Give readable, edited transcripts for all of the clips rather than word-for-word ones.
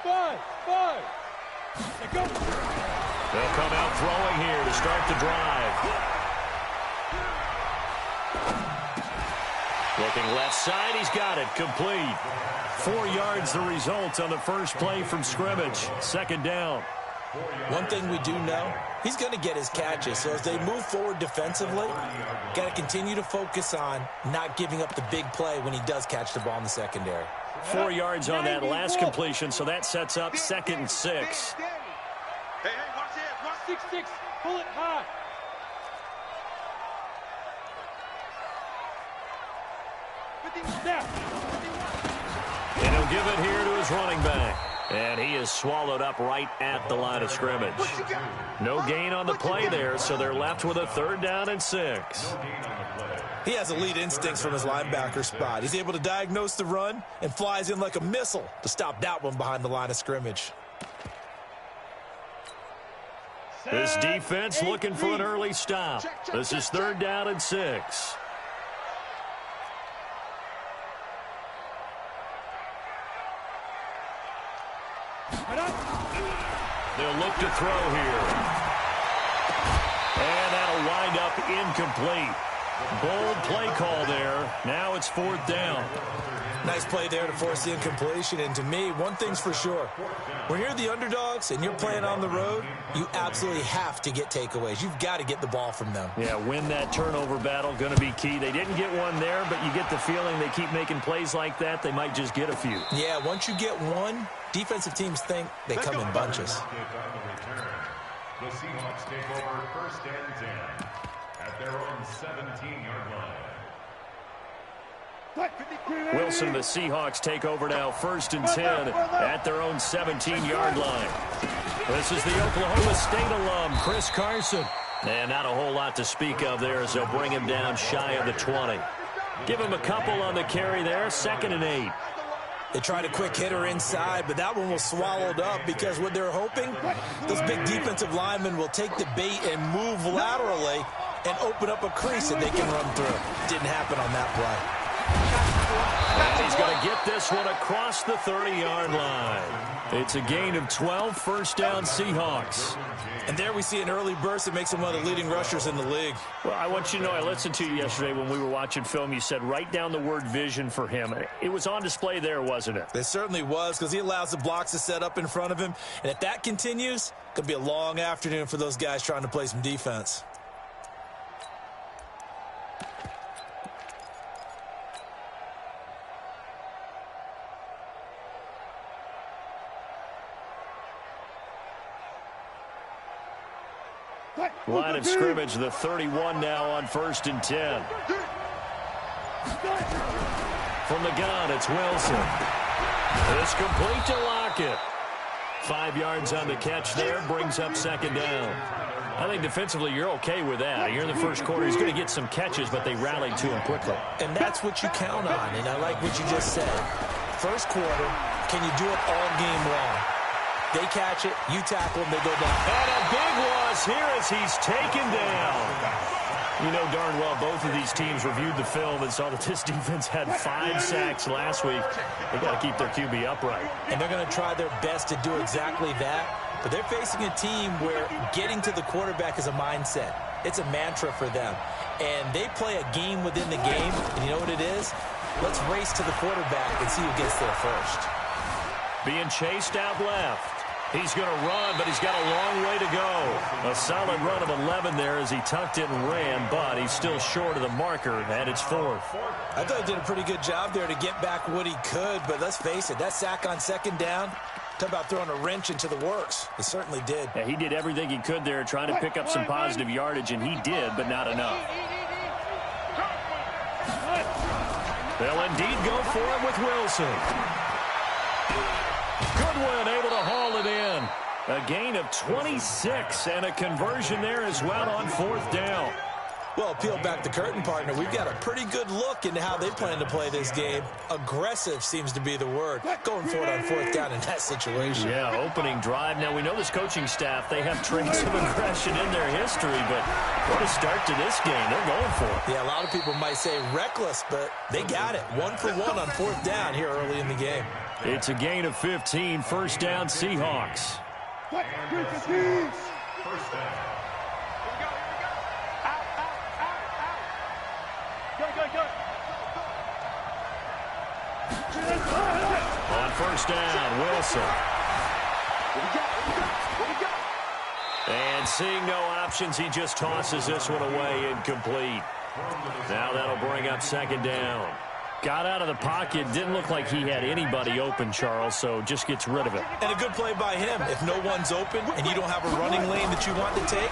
Five. They'll come out throwing here to start the drive. Looking left side, he's got it, complete. 4 yards the result on the first play from scrimmage. Second down. One thing we do know, he's going to get his catches. So as they move forward defensively, got to continue to focus on not giving up the big play when he does catch the ball in the secondary. 4 yards on that last completion, so that sets up 2nd and 6. Hey, watch it. 6-6. Pull it high. And he'll give it here to his running back. And he is swallowed up right at the line of scrimmage. No gain on the play there, so they're left with a 3rd down and 6. He has elite instincts from his linebacker spot. He's able to diagnose the run and flies in like a missile to stop that one behind the line of scrimmage. This defense looking for an early stop. This is 3rd down and 6. They'll look to throw here. And that'll wind up incomplete. Bold play call there. Now it's 4th down. Nice play there to force the incompletion. And to me, one thing's for sure. When you're the underdogs and you're playing on the road, you absolutely have to get takeaways. You've got to get the ball from them. Yeah, win that turnover battle, going to be key. They didn't get one there, but you get the feeling they keep making plays like that, they might just get a few. Yeah, once you get one, defensive teams think they come in bunches. The Seahawks take over 1st and 10 at their own 17-yard line. Wilson, the Seahawks take over now 1st and 10 at their own 17-yard line. This is the Oklahoma State alum, Chris Carson. And not a whole lot to speak of there as they'll bring him down shy of the 20. Give him a couple on the carry there, 2nd and 8. They tried a quick hitter inside, but that one was swallowed up because what they're hoping, those big defensive linemen will take the bait and move laterally and open up a crease that they can run through. Didn't happen on that play. And he's going to get this one across the 30-yard line. It's a gain of 12, 1st down Seahawks. And there we see an early burst that makes him one of the leading rushers in the league. Well, I want you to know, I listened to you yesterday when we were watching film. You said write down the word vision for him. It was on display there, wasn't it? It certainly was, because he allows the blocks to set up in front of him. And if that continues, it could be a long afternoon for those guys trying to play some defense. Line of scrimmage, the 31 now on 1st and 10. From the gun, it's Wilson. It's complete to Lockett. 5 yards on the catch there, brings up 2nd down. I think defensively you're okay with that. Here in the first quarter, he's going to get some catches, but they rallied to him quickly. And that's what you count on, and I like what you just said. First quarter, can you do it all game long? They catch it, you tackle them, they go down. And a big loss here as he's taken down. You know darn well both of these teams reviewed the film and saw that this defense had 5 sacks last week. They got to keep their QB upright. And they're going to try their best to do exactly that. But they're facing a team where getting to the quarterback is a mindset. It's a mantra for them. And they play a game within the game. And you know what it is? Let's race to the quarterback and see who gets there first. Being chased out left. He's going to run, but he's got a long way to go. A solid run of 11 there as he tucked it and ran, but he's still short of the marker, and it's 4th. I thought he did a pretty good job there to get back what he could, but let's face it, that sack on 2nd down, talk about throwing a wrench into the works. He certainly did. Yeah, he did everything he could there trying to pick up some positive yardage, and he did, but not enough. They'll indeed go for it with Wilson. Goodwin able to haul it in. A gain of 26 and a conversion there as well on 4th down. Well, peel back the curtain, partner. We've got a pretty good look into how they plan to play this game. Aggressive seems to be the word. Going for it on fourth down in that situation. Yeah, opening drive. Now, we know this coaching staff, they have traits of aggression in their history, but what a start to this game. They're going for it. Yeah, a lot of people might say reckless, but they got it. 1 for 1 on fourth down here early in the game. It's a gain of 15, first down Seahawks. First down. On first down, Wilson. And seeing no options, he just tosses this one away, incomplete. Now that'll bring up second down. Got out of the pocket, didn't look like he had anybody open, Charles, so just gets rid of it. And a good play by him. If no one's open and you don't have a running lane that you want to take,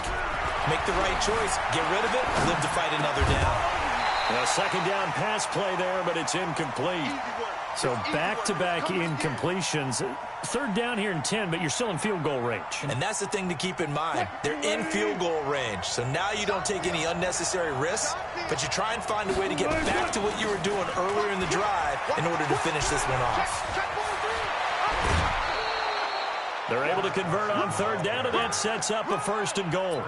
make the right choice. Get rid of it, live to fight another down. A second down pass play there, but it's incomplete. So back-to-back incompletions. Third down here in 10, but you're still in field goal range. And that's the thing to keep in mind. They're in field goal range. So now you don't take any unnecessary risks, but you try and find a way to get back to what you were doing earlier in the drive in order to finish this one off. They're able to convert on third down, and that sets up a first and goal.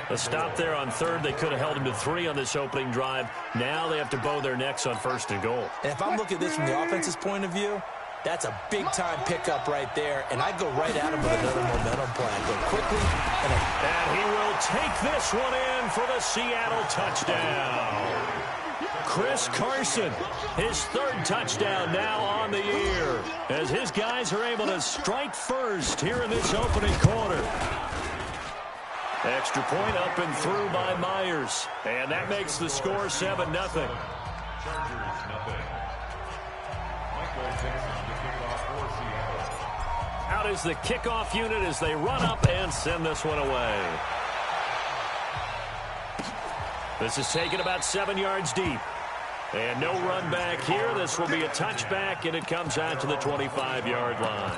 A stop there on third. They could have held him to 3 on this opening drive. Now they have to bow their necks on first and goal. And if I'm looking at this from the offense's point of view, that's a big-time pickup right there, and I'd go right at him with another momentum play. Go quickly. And he will take this one in for the Seattle touchdown. Chris Carson, his third touchdown now on the year, as his guys are able to strike first here in this opening quarter. Extra point up and through by Myers. And that makes the score 7-0. Chargers, nothing. Michael Dixon to kick off for Seattle. Out is the kickoff unit as they run up and send this one away. This is taken about 7 yards deep. And no run back here. This will be a touchback, and it comes out to the 25-yard line.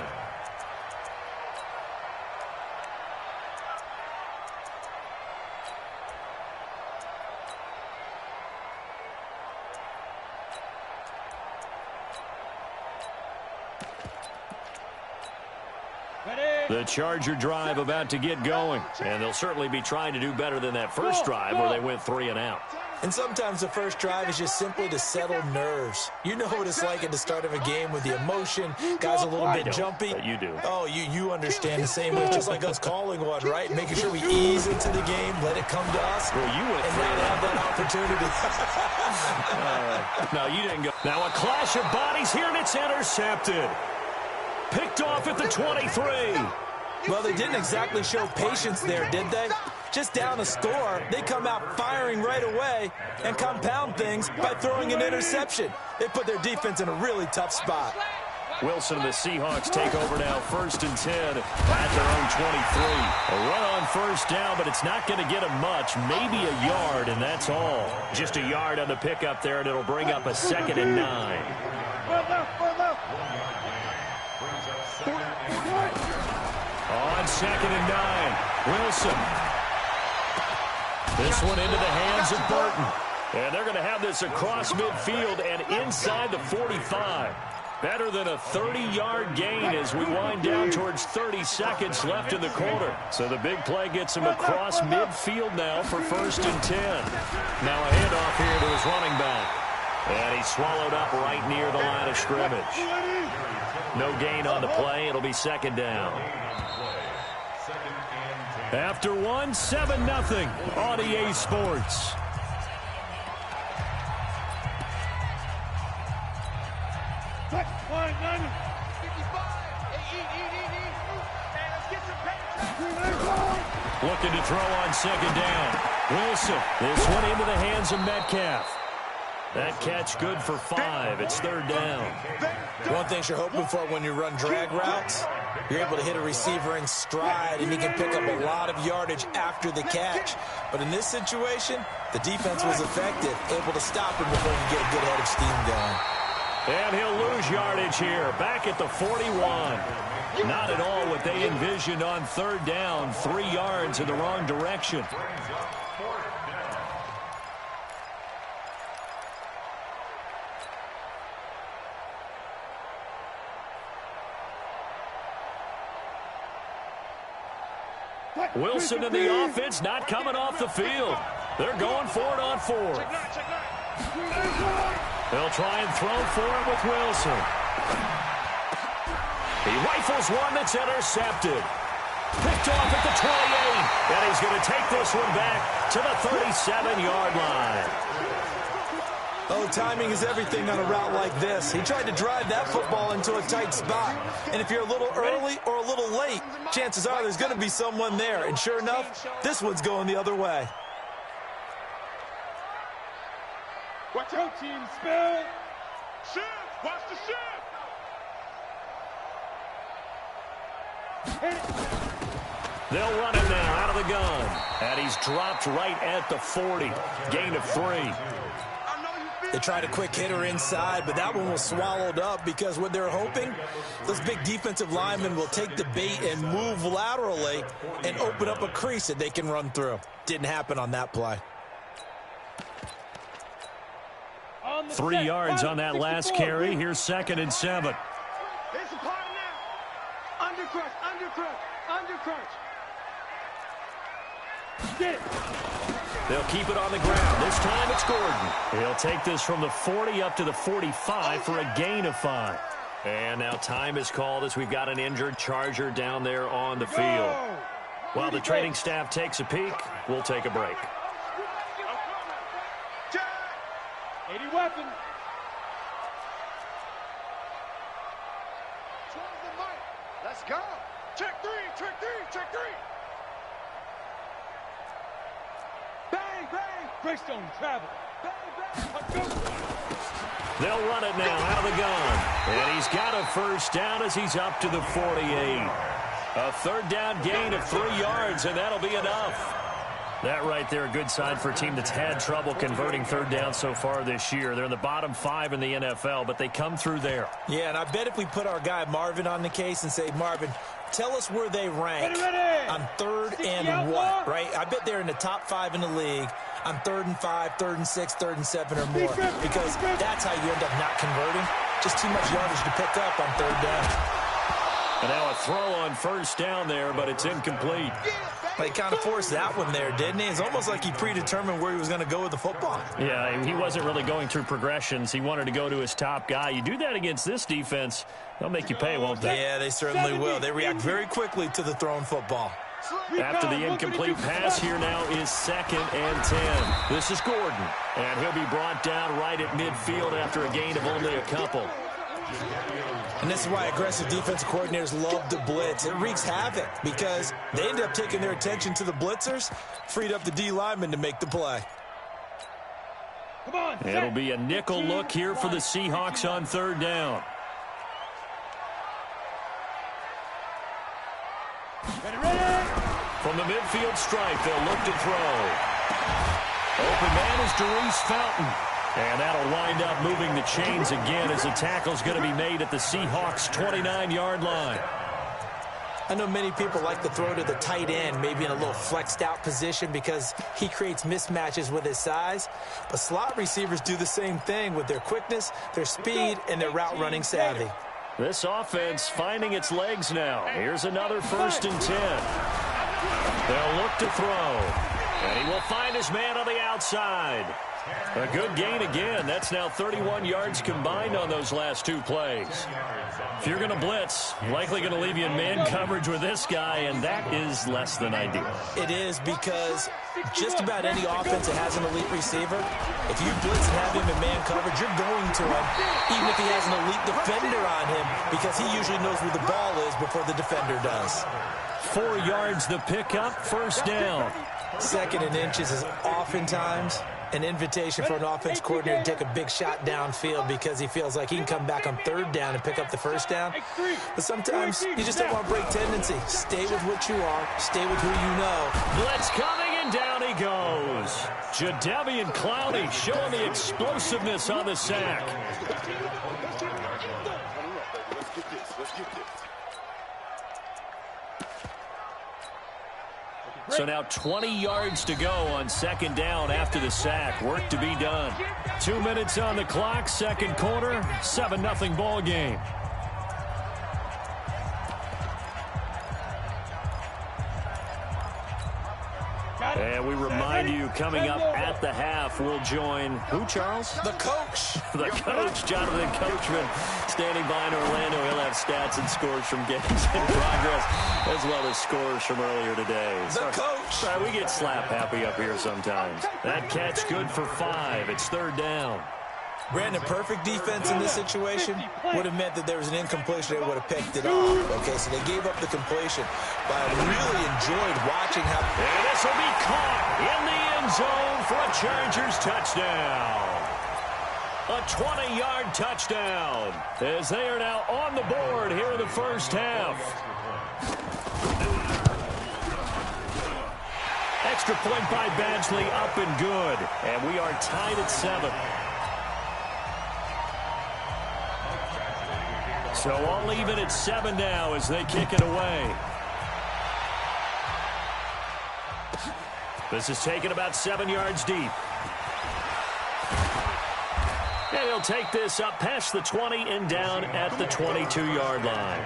The Charger drive about to get going, and they'll certainly be trying to do better than that first drive where they went 3 and out. And sometimes the first drive is just simply to settle nerves. You know what it's like at the start of a game with the emotion. Guys a little bit jumpy. But you do. Oh, you understand the same way. It's just like us calling one, right? Making sure we ease into the game, let it come to us, well, you went and not have that opportunity. No, you didn't go. Now a clash of bodies here, and it's intercepted. Picked off at the 23. Well, they didn't exactly show patience there, did they? Just down a score, they come out firing right away and compound things by throwing an interception. They put their defense in a really tough spot. Wilson and the Seahawks take over now, first and 10 at their own 23. A run on first down, but it's not going to get them much, maybe a yard, and that's all. Just a yard on the pickup there, and it'll bring up a 2nd and 9. On 2nd and 9, Wilson. This one into the hands of Burton. And they're going to have this across midfield and inside the 45. Better than a 30-yard gain as we wind down towards 30 seconds left in the quarter. So the big play gets him across midfield now for first and 10. Now a handoff here to his running back. And he's swallowed up right near the line of scrimmage. No gain on the play. It'll be second down. After 1, 7-0 on EA Sports. Looking to throw on second down. Wilson. This one into the hands of Metcalf. That catch good for 5. It's third down. One thing you're hoping for when you run drag routes, you're able to hit a receiver in stride, and he can pick up a lot of yardage after the catch. But in this situation, the defense was effective, able to stop him before he get a good head of steam going. And he'll lose yardage here, back at the 41. Not at all what they envisioned on third down. 3 yards in the wrong direction. Wilson and the offense not coming off the field. They're going for it on fourth. They'll try and throw for it with Wilson. He rifles one that's intercepted. Picked off at the 28. And he's going to take this one back to the 37-yard line. Oh, timing is everything on a route like this. He tried to drive that football into a tight spot. And if you're a little early or a little late, chances are there's going to be someone there. And sure enough, this one's going the other way. Watch out, team. Spell. Shift. Watch the shift. They'll run it now out of the gun. And he's dropped right at the 40. Gain of 3. They tried a quick hitter inside, but that one was swallowed up because what they're hoping, those big defensive linemen will take the bait and move laterally and open up a crease that they can run through. Didn't happen on that play. 3 yards on that last carry. Here's 2nd and 7. It's a party now. Undercrunch. Get it. They'll keep it on the ground. This time it's Gordon. He'll take this from the 40 up to the 45 for a gain of 5. And now time is called as we've got an injured Charger down there on the field. While the training staff takes a peek, we'll take a break. 80 weapon. Let's go. Check three. Bang. Greystone travel. Bang. They'll run it now out of the gun. And he's got a first down as he's up to the 48. A 3rd down gain of 3 yards, and that'll be enough. That right there, a good sign for a team that's had trouble converting 3rd down so far this year. They're in the bottom 5 in the NFL, but they come through there. Yeah, and I bet if we put our guy Marvin on the case and say, Marvin, tell us where they rank on 3rd and what, right? I bet they're in the top 5 in the league on 3rd and 5, 3rd and 6, 3rd and 7 or more, because that's how you end up not converting. Just too much yardage to pick up on 3rd down. And now a throw on 1st down there, but it's incomplete. He kind of forced that one there, didn't he? It's almost like he predetermined where he was going to go with the football. Yeah, he wasn't really going through progressions. He wanted to go to his top guy. You do that against this defense, they'll make you pay, won't they? Yeah, they certainly will. They react very quickly to the thrown football. After the incomplete pass, here now is 2nd and 10. This is Gordon, and he'll be brought down right at midfield after a gain of only a couple. And this is why aggressive defensive coordinators love to blitz. It wreaks havoc because they end up taking their attention to the blitzers, freed up the D lineman to make the play. Come on, it'll be a nickel look here for the Seahawks on 3rd down. From the midfield stripe, they'll look to throw. Open man is Darius Fountain. And that'll wind up moving the chains again as the tackle's going to be made at the Seahawks' 29-yard line. I know many people like to throw to the tight end, maybe in a little flexed out position because he creates mismatches with his size. But slot receivers do the same thing with their quickness, their speed, and their route running savvy. This offense finding its legs now. Here's another 1st and 10. They'll look to throw. And he will find his man on the outside. A good gain again. That's now 31 yards combined on those last 2 plays. If you're going to blitz, likely going to leave you in man coverage with this guy, and that is less than ideal. It is because just about any offense that has an elite receiver, if you blitz and have him in man coverage, you're going to him, even if he has an elite defender on him, because he usually knows where the ball is before the defender does. 4 yards the pickup, 1st down. 2nd and inches is oftentimes an invitation for an offense coordinator to take a big shot downfield because he feels like he can come back on 3rd down and pick up the 1st down. But sometimes you just don't want to break tendency. Stay with what you are. Stay with who you know. Blitz coming, and down he goes. Jadeveon Clowney showing the explosiveness on the sack. So now 20 yards to go on 2nd down after the sack. Work to be done. 2 minutes on the clock, 2nd quarter, 7-0 ball game. And we remind you, coming up at the half, we'll join who, Charles? The coach. The coach, Jonathan Coachman, standing by in Orlando. He'll have stats and scores from games in progress, as well as scores from earlier today. The coach. We get slap happy up here sometimes. That catch good for 5. It's 3rd down. Brandon, perfect defense in this situation would have meant that there was an incompletion. They would have picked it off. Okay, so they gave up the completion. But I really enjoyed watching how... And this will be caught in the end zone for a Chargers touchdown. A 20-yard touchdown as they are now on the board here in the first half. Extra point by Badgley, up and good. And we are tied at 7. So all even at 7 now as they kick it away. This is taken about 7 yards deep. And he'll take this up past the 20 and down at the 22-yard line.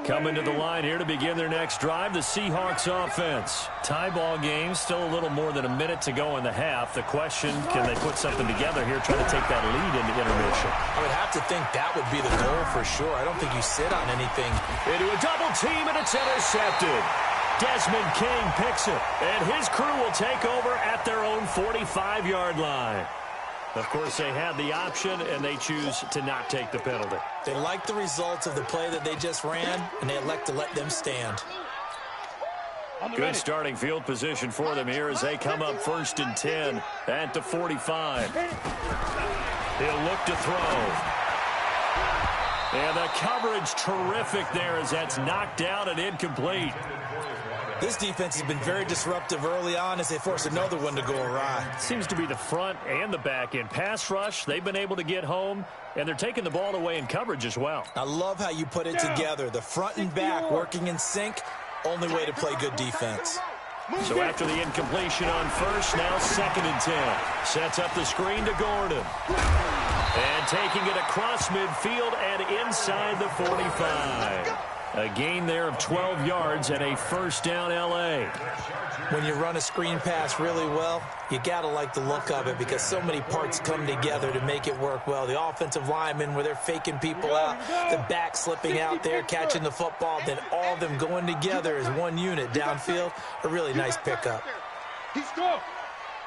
Coming to the line here to begin their next drive, the Seahawks offense. Tie ball game, still a little more than a minute to go in the half. The question, can they put something together here, try to take that lead into intermission? I would have to think that would be the goal for sure. I don't think you sit on anything. Into a double team, and it's intercepted. Desmond King picks it, and his crew will take over at their own 45-yard line. Of course, they had the option, and they choose to not take the penalty. They like the results of the play that they just ran, and they elect to let them stand. Good starting field position for them here as they come up 1st and 10 at the 45. He'll look to throw. And the coverage terrific there as that's knocked down and incomplete. This defense has been very disruptive early on as they force another one to go awry. Seems to be the front and the back end. Pass rush, they've been able to get home, and they're taking the ball away in coverage as well. I love how you put it together. The front and back working in sync, only way to play good defense. So after the incompletion on first, now 2nd and 10. Sets up the screen to Gordon. And taking it across midfield and inside the 45. A gain there of 12 yards and a 1st down L.A. When you run a screen pass really well, you got to like the look of it because so many parts come together to make it work well. The offensive linemen where they're faking people out, the back slipping out there, catching the football, then all of them going together as one unit downfield. A really nice pickup. He's good.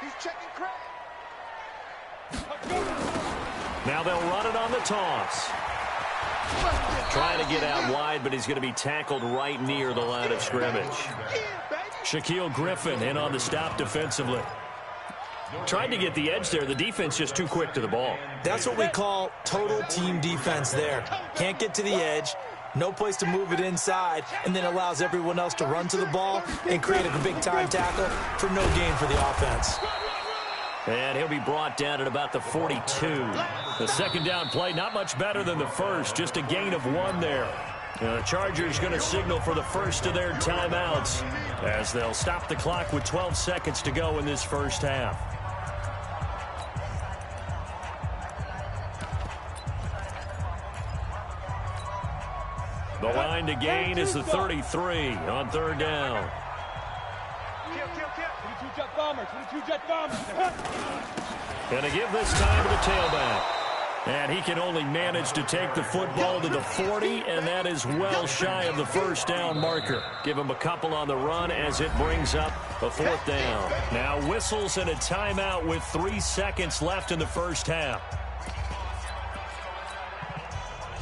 He's checking crack. Now they'll run it on the toss. Trying to get out wide, but he's going to be tackled right near the line of scrimmage. Shaquille Griffin in on the stop defensively. Tried to get the edge there. The defense just too quick to the ball. That's what we call total team defense there. Can't get to the edge, no place to move it inside, and then allows everyone else to run to the ball and create a big-time tackle for no gain for the offense. And he'll be brought down at about the 42. The 2nd down play, not much better than the first, just a gain of 1 there. The Chargers going to signal for the first of their timeouts as they'll stop the clock with 12 seconds to go in this first half. The line to gain is the 33 on 3rd down. 22-jet bomber, 22-jet bomber. Going to give this time to the tailback. And he can only manage to take the football to the 40, and that is well shy of the 1st down marker. Give him a couple on the run as it brings up a 4th down. Now whistles and a timeout with 3 seconds left in the first half.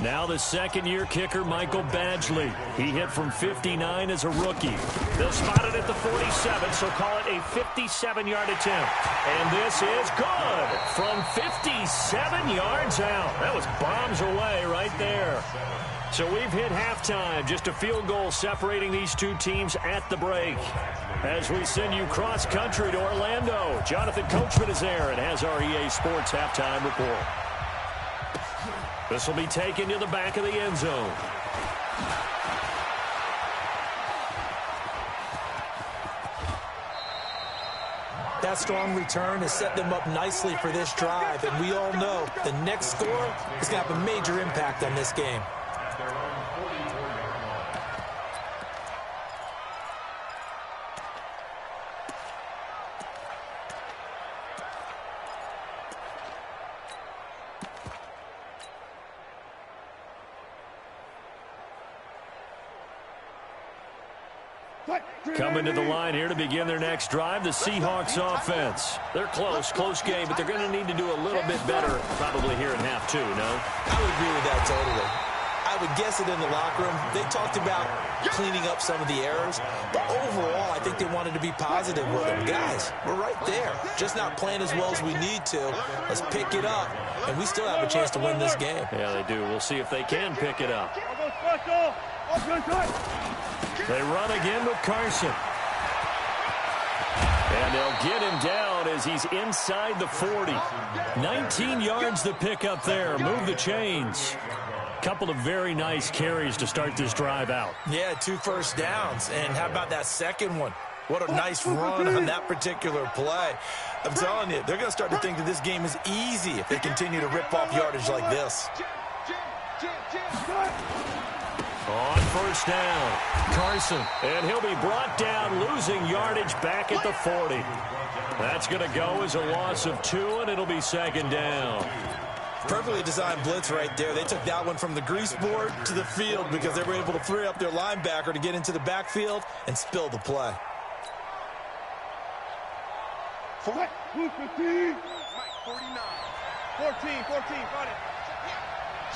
Now the 2nd-year kicker, Michael Badgley. He hit from 59 as a rookie. They'll spot it at the 47, so call it a 57-yard attempt. And this is good from 57 yards out. That was bombs away right there. So we've hit halftime. Just a field goal separating these two teams at the break. As we send you cross-country to Orlando, Jonathan Coachman is there and has our EA Sports halftime report. This will be taken to the back of the end zone. That strong return has set them up nicely for this drive, and we all know the next score is going to have a major impact on this game. At their own 44-yard line. Coming to the line here to begin their next drive, the Seahawks offense. They're close game, but they're going to need to do a little bit better probably here in half two, no? I would agree with that totally. I would guess it in the locker room. They talked about cleaning up some of the errors, but overall, I think they wanted to be positive with them. Guys, we're right there. Just not playing as well as we need to. Let's pick it up, and we still have a chance to win this game. Yeah, they do. We'll see if they can pick it up. They run again with Carson. And they'll get him down as he's inside the 40. 19 yards the pick up there. Move the chains. Couple of very nice carries to start this drive out. Yeah, 2 first downs. And how about that second one? What a nice run on that particular play. I'm telling you, they're going to start to think that this game is easy if they continue to rip off yardage like this. On first down, Carson, and he'll be brought down, losing yardage back at the 40. That's going to go as a loss of 2, and it'll be second down. Perfectly designed blitz right there. They took that one from the grease board to the field because they were able to free up their linebacker to get into the backfield and spill the play. 14, 14, got it.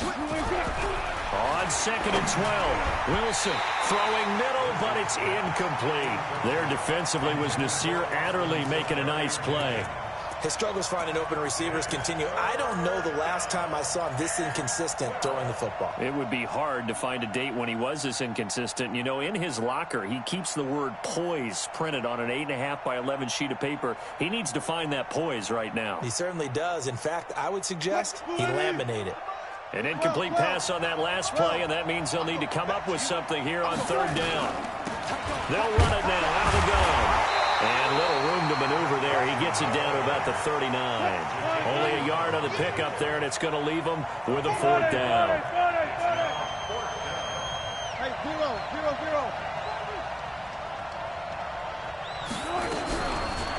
On second and 12, Wilson throwing middle, but it's incomplete. There defensively was Nasir Adderley making a nice play. His struggles finding open receivers continue. I don't know the last time I saw him this inconsistent throwing the football. It would be hard to find a date when he was this inconsistent. You know, in his locker, he keeps the word poise printed on an 8.5 by 11 sheet of paper. He needs to find that poise right now. He certainly does. In fact, I would suggest he laminate it. An incomplete pass on that last play, and that means they'll need to come up with something here on third down. They'll run it now out of the gun. And little room to maneuver there. He gets it down to about the 39. Only a yard on the pickup there, and it's going to leave him with a fourth down. Hey, 0.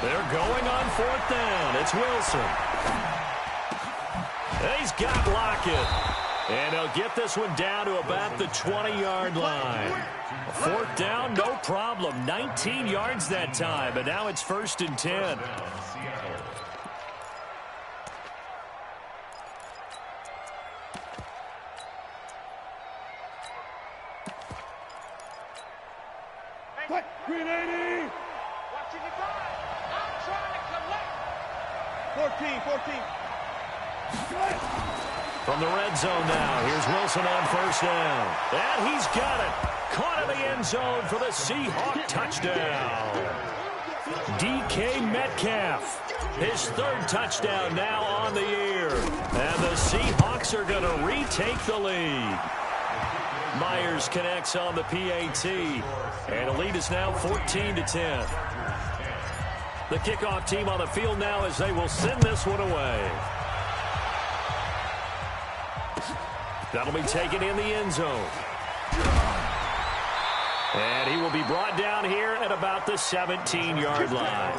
They're going on fourth down. It's Wilson. He's got Lockett. And he'll get this one down to about the 20-yard line. Fourth down, no problem. 19 yards that time, but now it's first and 10. Green 80. Watching it run. I'm trying to collect. 14. From the red zone now, here's Wilson on first down. And he's got it. Caught in the end zone for the Seahawk touchdown. DK Metcalf, his third touchdown now on the year. And the Seahawks are going to retake the lead. Myers connects on the PAT. And the lead is now 14-10. The kickoff team on the field now as they will send this one away. That'll be taken in the end zone. And he will be brought down here at about the 17-yard line.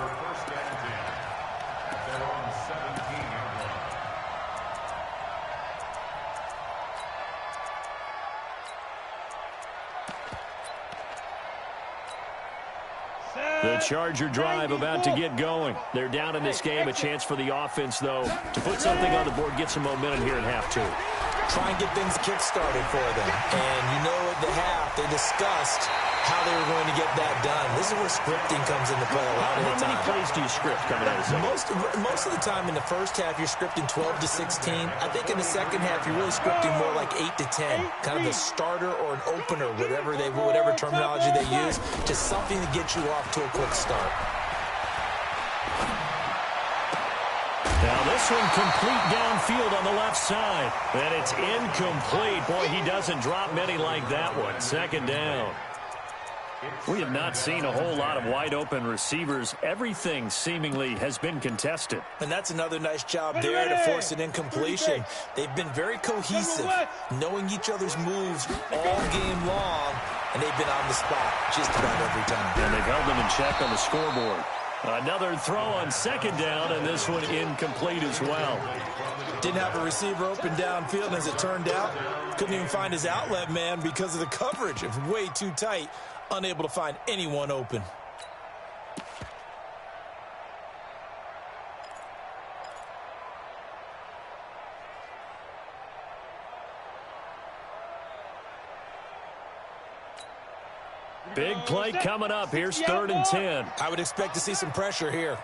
The Charger drive about to get going. They're down in this game. A chance for the offense, though, to put something on the board, get some momentum here in half two. Try and get things kick-started for them. And you know at the half, they discussed how they were going to get that done. This is where scripting comes into play a lot of the time. How many plays do you script coming out of the second? Most of the time in the first half, you're scripting 12 to 16. I think in the second half, you're really scripting more like 8 to 10. Kind of a starter or an opener, whatever terminology they use, just something to get you off to a quick start. Now this one complete downfield on the left side. And it's incomplete. Boy, he doesn't drop many like that one. Second down. We have not seen a whole lot of wide-open receivers. Everything seemingly has been contested. And that's another nice job there to force an incompletion. They've been very cohesive, knowing each other's moves all game long, and they've been on the spot just about every time. And they've held them in check on the scoreboard. Another throw on second down, and this one incomplete as well. Didn't have a receiver open downfield, and as it turned out, couldn't even find his outlet man because of the coverage. It was way too tight. Unable to find anyone open. Big play coming up. Here's 3rd and 10. I would expect to see some pressure here.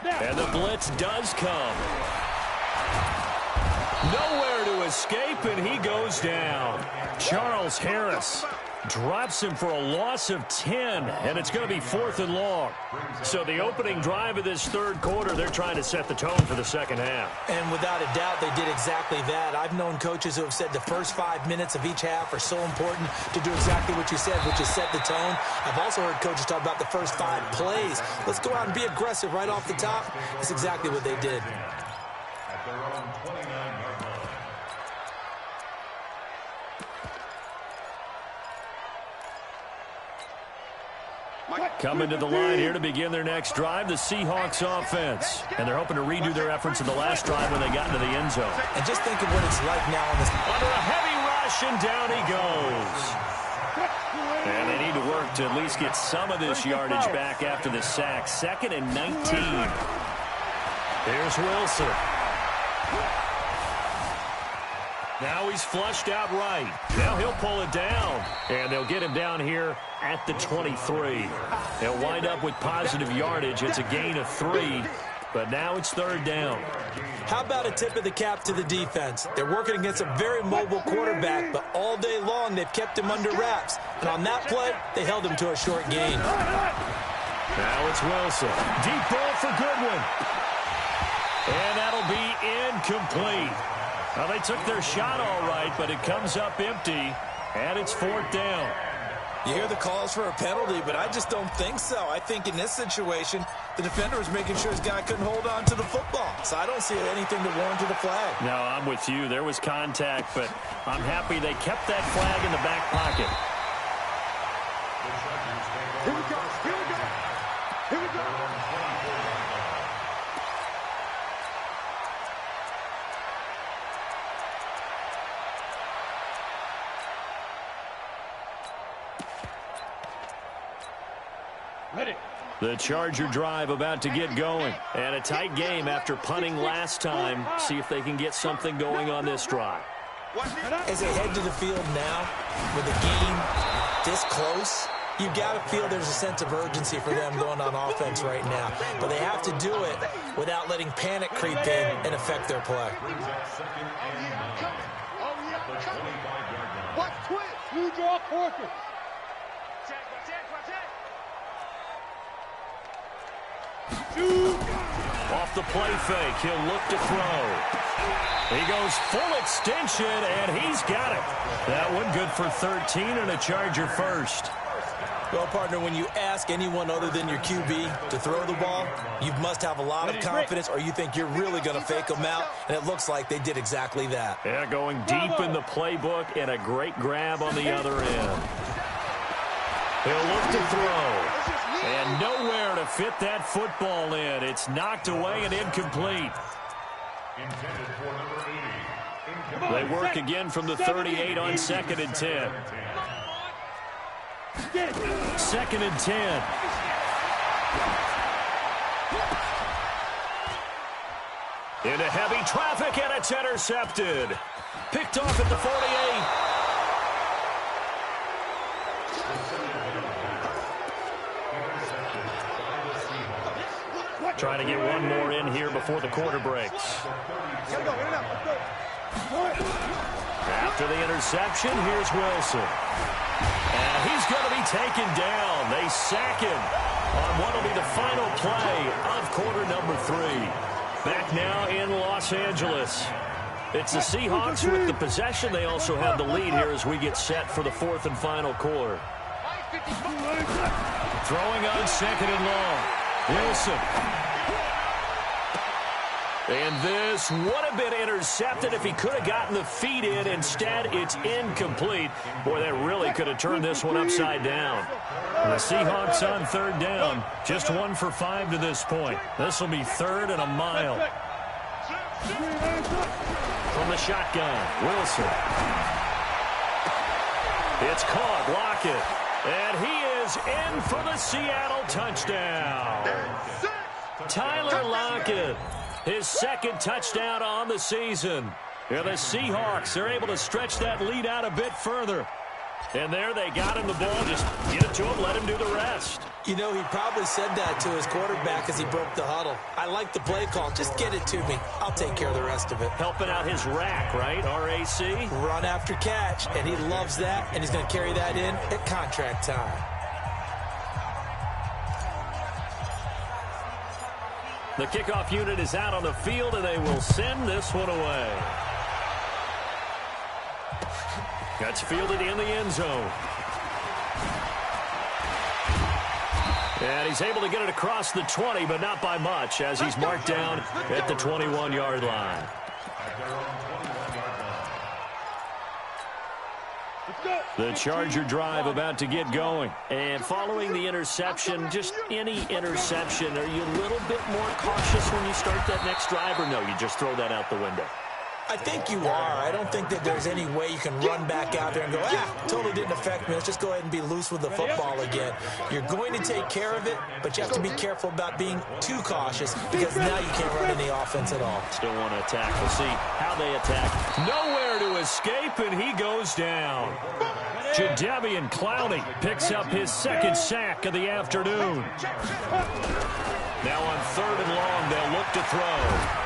And the blitz does come. Nowhere to escape, and he goes down. Charles Harris drops him for a loss of 10, and it's going to be 4th and long. So the opening drive of this third quarter, they're trying to set the tone for the second half. And without a doubt, they did exactly that. I've known coaches who have said the first 5 minutes of each half are so important to do exactly what you said, which is set the tone. I've also heard coaches talk about the first 5 plays. Let's go out and be aggressive right off the top. That's exactly what they did. At their own 29-yard line. Coming to the line here to begin their next drive, the Seahawks offense. And they're hoping to redo their efforts in the last drive when they got into the end zone. And just think of what it's like now on this. Under a heavy rush, and down he goes. And they need to work to at least get some of this yardage back after the sack. 2nd and 19. Here's Wilson. Now he's flushed out right. Now he'll pull it down. And they'll get him down here at the 23. They'll wind up with positive yardage. It's a gain of 3. But now it's 3rd down. How about a tip of the cap to the defense? They're working against a very mobile quarterback, but all day long they've kept him under wraps. And on that play, they held him to a short gain. Now it's Wilson. Deep ball for Goodwin. And that'll be incomplete. Well, they took their shot all right, but it comes up empty, and it's 4th down. You hear the calls for a penalty, but I just don't think so. I think in this situation, the defender was making sure his guy couldn't hold on to the football. So I don't see anything that warranted a flag. No, I'm with you. There was contact, but I'm happy they kept that flag in the back pocket. Here we go. Here we go. Here we go. Ready. The Charger drive about to get going. And a tight game after punting last time. See if they can get something going on this drive. As they head to the field now, with the game this close, you've got to feel there's a sense of urgency for them going on offense right now. But they have to do it without letting panic creep in and affect their play. Watch twist. New draw quarter. Off the play fake, he'll look to throw. He goes full extension, and he's got it. That one good for 13 and a Charger first. Well, partner, when you ask anyone other than your QB to throw the ball, you must have a lot of confidence, or you think you're really going to fake them out, and it looks like they did exactly that. Yeah, going deep in the playbook, and a great grab on the other end. He'll look to throw. And nowhere to fit that football in. It's knocked away and incomplete. Intended for number 80. They work again from the 38 on 2nd and 10. 2nd and 10. Into heavy traffic, and it's intercepted. Picked off at the 48. Trying to get one more in here before the quarter breaks. After the interception, here's Wilson. And he's going to be taken down. They sack him on what will be the final play of quarter number 3. Back now in Los Angeles. It's the Seahawks with the possession. They also have the lead here as we get set for the fourth and final quarter. Throwing on second and long. Wilson. And this would have been intercepted if he could have gotten the feet in. Instead, it's incomplete. Boy, that really could have turned this one upside down. The Seahawks on third down. Just 1 for 5 to this point. This will be third and a mile. From the shotgun, Wilson. It's caught. Lockett. And he is in for the Seattle touchdown. Tyler Lockett. His second touchdown on the season. Yeah, the Seahawks are able to stretch that lead out a bit further. And there they got him the ball. Just get it to him, let him do the rest. You know, he probably said that to his quarterback as he broke the huddle. I like the play call. Just get it to me. I'll take care of the rest of it. Helping out his rack, right? R-A-C? Run after catch. And he loves that, and he's going to carry that in at contract time. The kickoff unit is out on the field, and they will send this one away. That's fielded in the end zone. And he's able to get it across the 20, but not by much, as he's marked down at the 21-yard line. The Charger drive about to get going. And following the interception, just any interception, are you a little bit more cautious when you start that next drive, or no, you just throw that out the window? I think you are. I don't think that there's any way you can run back out there and go, totally didn't affect me. Let's just go ahead and be loose with the football again. You're going to take care of it, but you have to be careful about being too cautious because now you can't run any offense at all. Still want to attack. We'll see how they attack. Nowhere to escape, and he goes down. Jadeveon Clowney picks up his second sack of the afternoon. Now on third and long, they'll look to throw.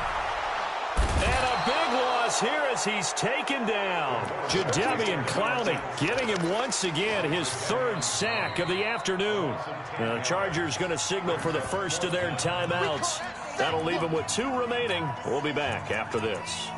And a big loss here as he's taken down. Jadeveon Clowney getting him once again his third sack of the afternoon. The Chargers going to signal for the first of their timeouts. That'll leave them with 2 remaining. We'll be back after this.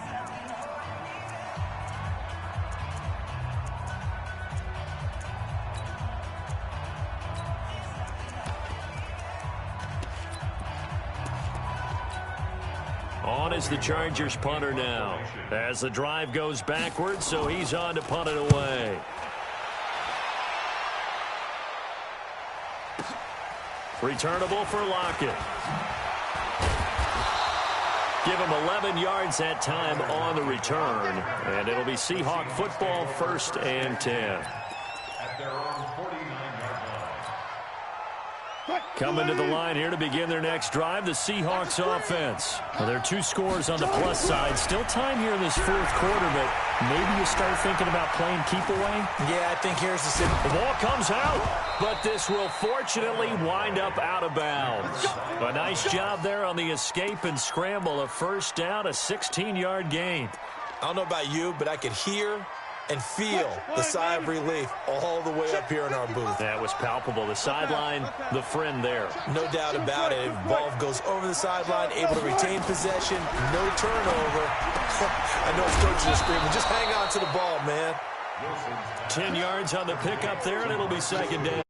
On is the Chargers punter now. As the drive goes backwards, so he's on to punt it away. Returnable for Lockett. Give him 11 yards that time on the return. And it'll be Seahawk football, 1st and 10. At their own 49-yard line. Coming to the line here to begin their next drive, the Seahawks offense. Well, there are 2 scores on the plus side. Still time here in this fourth quarter, but maybe you start thinking about playing keep away? Yeah, I think here's the signal. The ball comes out, but this will fortunately wind up out of bounds. A nice job there on the escape and scramble. A first down, a 16-yard gain. I don't know about you, but I could hear and feel the sigh of relief all the way up here in our booth. That was palpable. The sideline, the friend there. No doubt about it. Ball goes over the sideline, able to retain possession, no turnover. I know it's coaches are screaming, just hang on to the ball, man. 10 yards on the pickup there, and it'll be second down.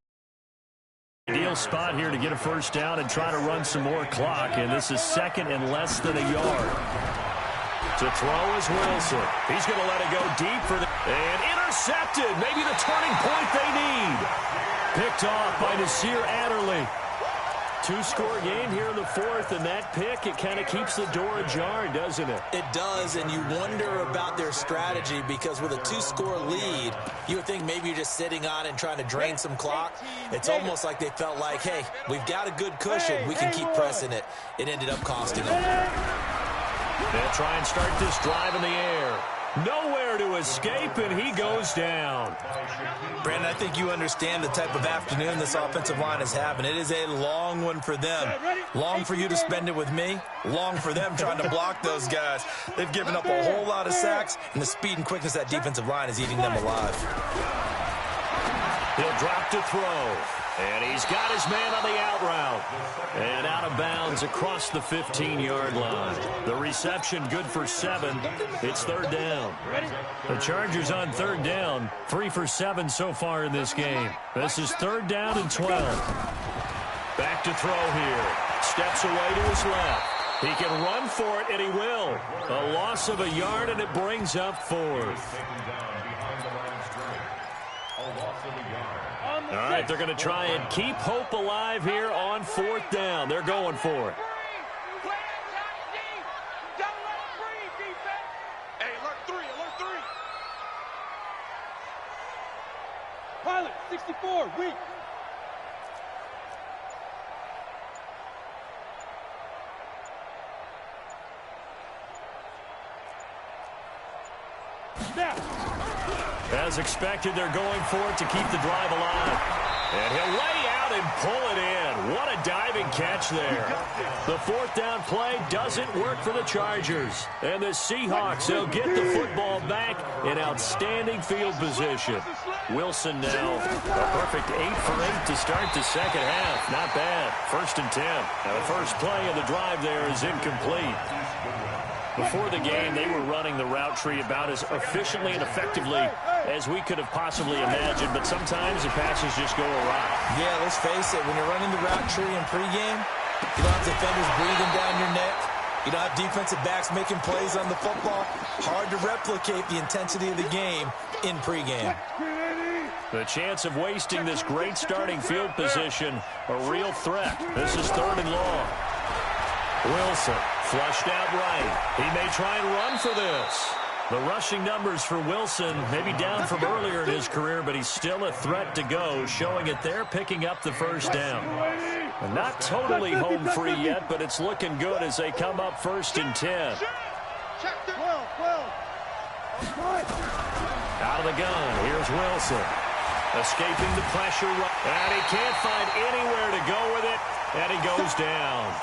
Ideal spot here to get a first down and try to run some more clock, and this is second and less than a yard. To throw is Wilson. He's going to let it go deep for the... And intercepted. Maybe the turning point they need. Picked off by Nasir Adderley. 2-score game here in the fourth, and that pick, it kind of keeps the door ajar, doesn't it? It does, and you wonder about their strategy because with a 2-score lead, you would think maybe you're just sitting on it and trying to drain some clock. It's almost like they felt like, hey, we've got a good cushion. We can keep pressing it. It ended up costing them. They'll try and start this drive in the air. Nowhere to escape, and he goes down. Brandon, I think you understand the type of afternoon this offensive line is having. It is a long one for them. Long for you to spend it with me. Long for them trying to block those guys. They've given up a whole lot of sacks, and the speed and quickness of that defensive line is eating them alive. He'll drop to throw. And he's got his man on the out route. And out of of bounds across the 15-yard line. The reception good for 7. It's third down. The Chargers on third down, 3 for 7 so far in this game. This is third down and 12. Back to throw here. Steps away to his left. He can run for it, and he will. A loss of a yard, and it brings up 4th. All right, they're going to try and keep hope alive here on 4th down. They're going for it. Hey, alert 3, alert 3. Pilot, 64, weak. As expected, they're going for it to keep the drive alive. And he'll lay out and pull it in. What a diving catch there. The 4th down play doesn't work for the Chargers. And the Seahawks, they'll get the football back in outstanding field position. Wilson now a perfect 8 for 8 to start the second half. Not bad. 1st and 10. Now the first play of the drive there is incomplete. Before the game, they were running the route tree about as efficiently and effectively as we could have possibly imagined, but sometimes the passes just go awry. Yeah, let's face it, when you're running the route tree in pregame, you don't have defenders breathing down your neck. You don't have defensive backs making plays on the football. Hard to replicate the intensity of the game in pregame. The chance of wasting this great starting field position, a real threat. This is 3rd and long. Wilson flushed out right. He may try and run for this. The rushing numbers for Wilson may be down from earlier in his career, but he's still a threat to go, showing it there, picking up the first down. Not totally home free yet, but it's looking good as they come up 1st and 10. Out of the gun, here's Wilson. Escaping the pressure, and he can't find anywhere to go with it, and he goes down.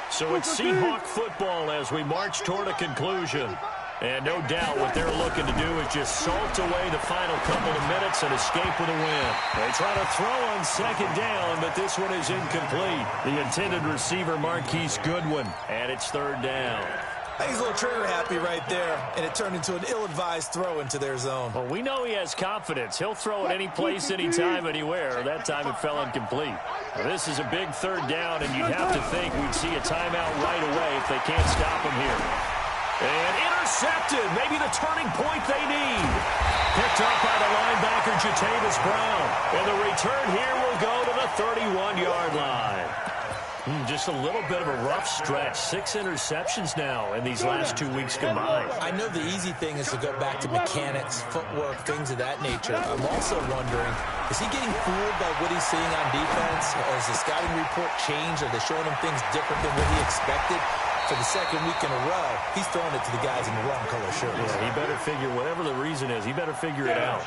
So it's Seahawk football as we march toward a conclusion. And no doubt what they're looking to do is just salt away the final couple of minutes and escape with a win. They try to throw on 2nd down, but this one is incomplete. The intended receiver, Marquise Goodwin, and it's 3rd down. I think he's a little trigger happy right there, and it turned into an ill-advised throw into their zone. Well, we know he has confidence. He'll throw it any place, anytime, anywhere. That time it fell incomplete. Now, this is a big 3rd down, and you'd have to think we'd see a timeout right away if they can't stop him here. And intercepted. Maybe the turning point they need. Picked up by the linebacker, Jatavis Brown. And the return here will go to the 31-yard line. Just a little bit of a rough stretch. 6 interceptions now in these last 2 weeks combined. I know the easy thing is to go back to mechanics, footwork, things of that nature. I'm also wondering, is he getting fooled by what he's seeing on defense? Has the scouting report changed? Are they showing him things different than what he expected? For the 2nd week in a row, he's throwing it to the guys in the wrong color shirts. Yeah, he better figure, whatever the reason is, he better figure it out.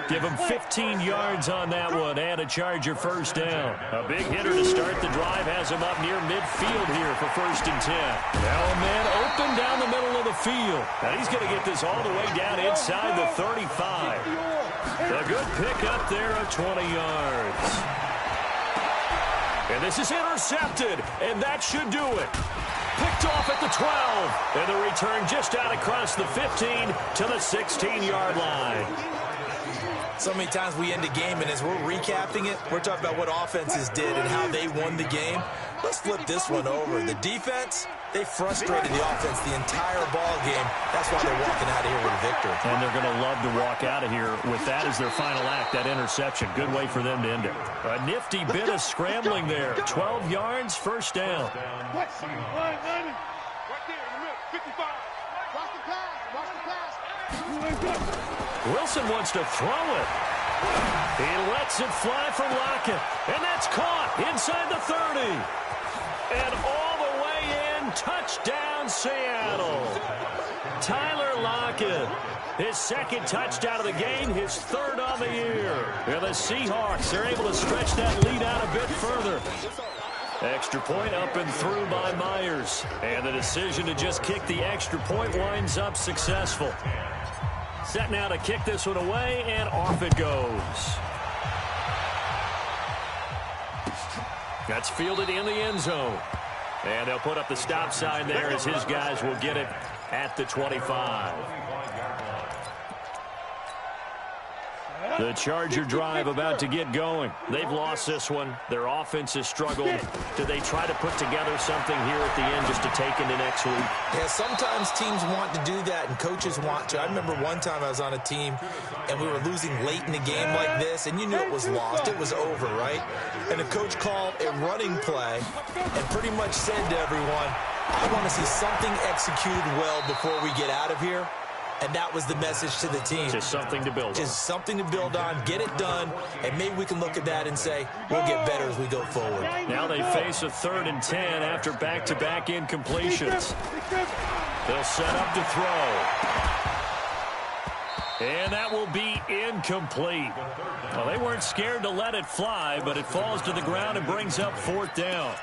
Give him 15 yards on that one and a Charger 1st down. A big hitter to start the drive has him up near midfield here for 1st and 10. Now a man open down the middle of the field. Now he's going to get this all the way down inside the 35. A good pick up there of 20 yards. And this is intercepted, and that should do it. Picked off at the 12, and the return just out across the 15 to the 16-yard line. So many times we end a game, and as we're recapping it, we're talking about what offenses did and how they won the game. Let's flip this one over. The defense, they frustrated the offense the entire ball game. That's why they're walking out of here with a victory. And they're going to love to walk out of here with that as their final act, that interception. Good way for them to end it. A nifty bit of scrambling there. 12 yards, 1st down. Right there in the middle, 55. Watch the pass. Wilson wants to throw it. He lets it fly from Lockett. And that's caught inside the 30. And all the way in, touchdown Seattle. Tyler Lockett, his 2nd touchdown of the game, his 3rd on the year. And the Seahawks are able to stretch that lead out a bit further. Extra point up and through by Myers. And the decision to just kick the extra point winds up successful. Set now to kick this one away, and off it goes. That's fielded in the end zone. And they'll put up the stop sign there as his guys will get it at the 25. The Charger drive about to get going. They've lost this one. Their offense has struggled. Do they try to put together something here at the end just to take into next week? Yeah, sometimes teams want to do that and coaches want to. I remember one time I was on a team and we were losing late in the game like this, and you knew it was lost. It was over, right? And the coach called a running play and pretty much said to everyone, I want to see something executed well before we get out of here. And that was the message to the team. Just something to build on. Just something to build on, get it done, and maybe we can look at that and say, we'll get better as we go forward. Now they face a 3rd and 10 after back-to-back incompletions. They'll set up to throw. And that will be incomplete. Well, they weren't scared to let it fly, but it falls to the ground and brings up 4th down.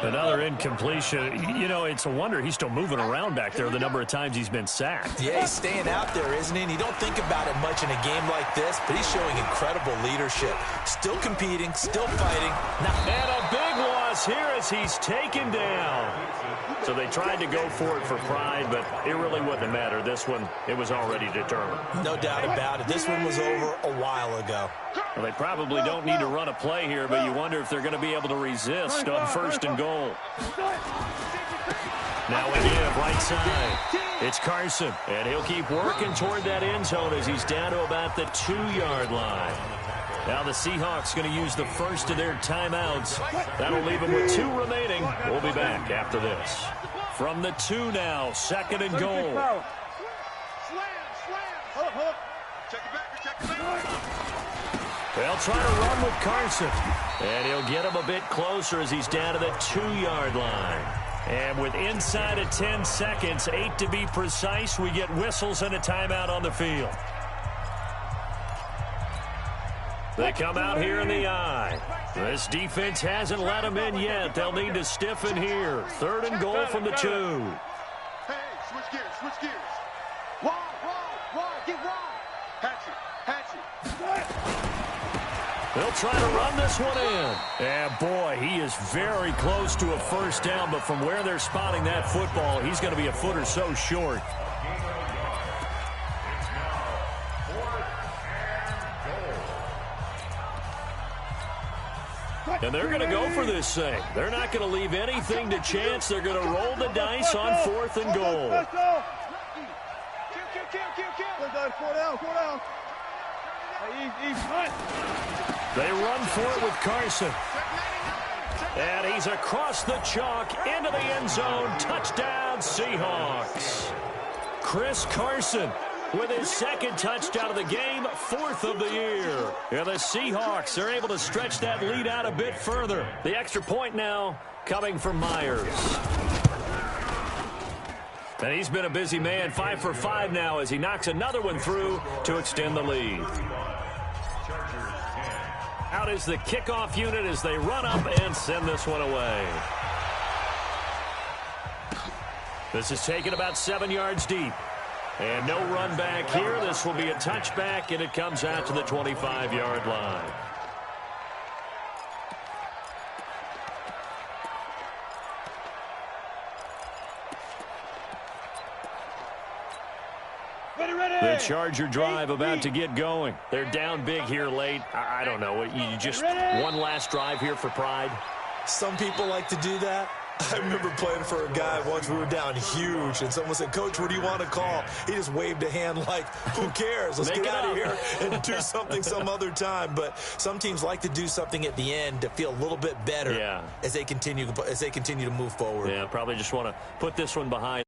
Another incompletion. You know, it's a wonder he's still moving around back there the number of times he's been sacked. Yeah, he's staying out there, isn't he? And you don't think about it much in a game like this, but he's showing incredible leadership. Still competing, still fighting. And a big loss here as he's taken down. So they tried to go for it for pride, but it really wouldn't have mattered. This one, it was already determined. No doubt about it. This one was over a while ago. Well, they probably don't need to run a play here, but you wonder if they're going to be able to resist on 1st and goal. Now we give right side. It's Carson, and he'll keep working toward that end zone as he's down to about the 2-yard line. Now the Seahawks going to use the first of their timeouts. That'll leave them with 2 remaining. We'll be back after this. From the 2 now, 2nd and goal. They'll try to run with Carson. And he'll get him a bit closer as he's down to the 2-yard line. And with inside of 10 seconds, 8 to be precise, we get whistles and a timeout on the field. They come out here in the eye. This defense hasn't let them in yet. They'll need to stiffen here. 3rd and goal from the 2. Hey, switch gears. Wide, get wide. Hatchet. They'll try to run this one in. And, boy, he is very close to a 1st down, but from where they're spotting that football, he's going to be a foot or so short. And they're going to go for this thing. They're not going to leave anything to chance. They're going to roll the dice on 4th and goal. They run for it with Carson. And he's across the chalk into the end zone. Touchdown, Seahawks. Chris Carson with his 2nd touchdown of the game, 4th of the year. And the Seahawks are able to stretch that lead out a bit further. The extra point now coming from Myers. And he's been a busy man, 5 for 5 now as he knocks another one through to extend the lead. Out is the kickoff unit as they run up and send this one away. This is taken about 7 yards deep. And no run back here. This will be a touchback, and it comes out to the 25-yard line. The Charger drive about to get going. They're down big here late. I don't know. You just one last drive here for pride? Some people like to do that. I remember playing for a guy once. We were down huge, and someone said, Coach, what do you want to call? He just waved a hand like, who cares? Let's get out of here and do something some other time. But some teams like to do something at the end to feel a little bit better as they continue to move forward. Yeah, probably just want to put this one behind.